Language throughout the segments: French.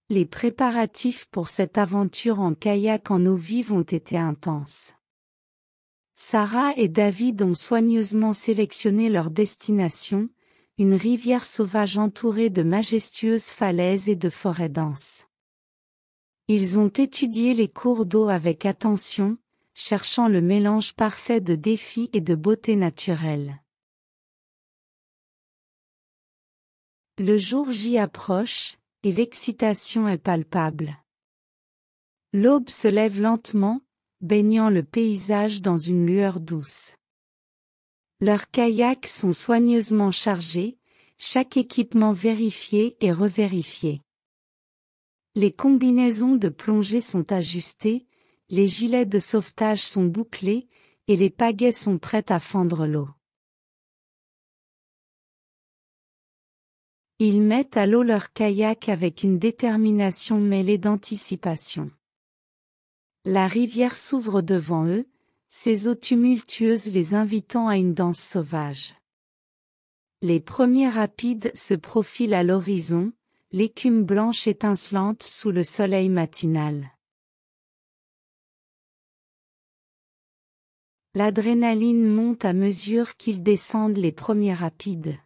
Les préparatifs pour cette aventure en kayak en eau vive ont été intenses. Sarah et David ont soigneusement sélectionné leur destination, une rivière sauvage entourée de majestueuses falaises et de forêts denses. Ils ont étudié les cours d'eau avec attention, cherchant le mélange parfait de défis et de beauté naturelle. Le jour J approche, et l'excitation est palpable. L'aube se lève lentement, baignant le paysage dans une lueur douce. Leurs kayaks sont soigneusement chargés, chaque équipement vérifié et revérifié. Les combinaisons de plongée sont ajustées, les gilets de sauvetage sont bouclés, et les pagaies sont prêtes à fendre l'eau. Ils mettent à l'eau leur kayak avec une détermination mêlée d'anticipation. La rivière s'ouvre devant eux, ses eaux tumultueuses les invitant à une danse sauvage. Les premiers rapides se profilent à l'horizon, l'écume blanche étincelante sous le soleil matinal. L'adrénaline monte à mesure qu'ils descendent les premiers rapides.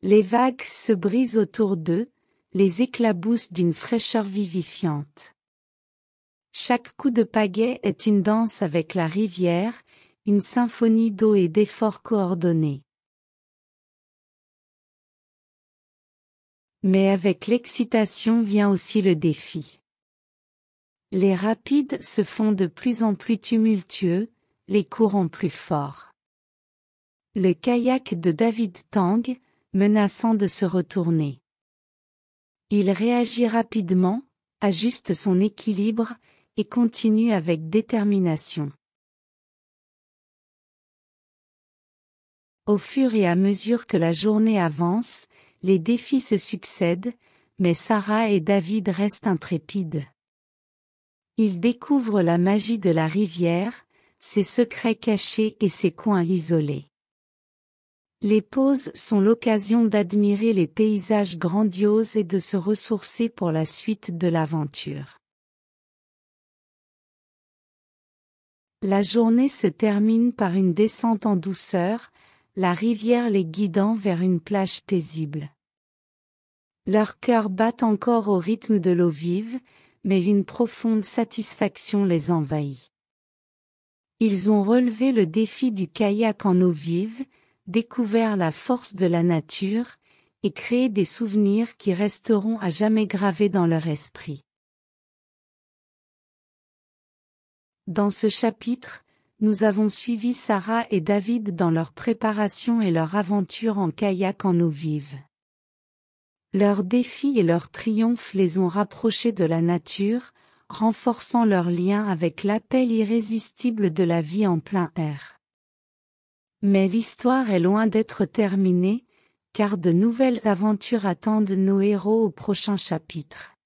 Les vagues se brisent autour d'eux, les éclaboussent d'une fraîcheur vivifiante. Chaque coup de pagaie est une danse avec la rivière, une symphonie d'eau et d'efforts coordonnés. Mais avec l'excitation vient aussi le défi. Les rapides se font de plus en plus tumultueux, les courants plus forts. Le kayak de David tangue, menaçant de se retourner. Il réagit rapidement, ajuste son équilibre, et continue avec détermination. Au fur et à mesure que la journée avance, les défis se succèdent, mais Sarah et David restent intrépides. Ils découvrent la magie de la rivière, ses secrets cachés et ses coins isolés. Les pauses sont l'occasion d'admirer les paysages grandioses et de se ressourcer pour la suite de l'aventure. La journée se termine par une descente en douceur, la rivière les guidant vers une plage paisible. Leurs cœurs battent encore au rythme de l'eau vive, mais une profonde satisfaction les envahit. Ils ont relevé le défi du kayak en eau vive, découvert la force de la nature, et créé des souvenirs qui resteront à jamais gravés dans leur esprit. Dans ce chapitre, nous avons suivi Sarah et David dans leur préparation et leur aventure en kayak en eau vive. Leurs défis et leurs triomphes les ont rapprochés de la nature, renforçant leur lien avec l'appel irrésistible de la vie en plein air. Mais l'histoire est loin d'être terminée, car de nouvelles aventures attendent nos héros au prochain chapitre.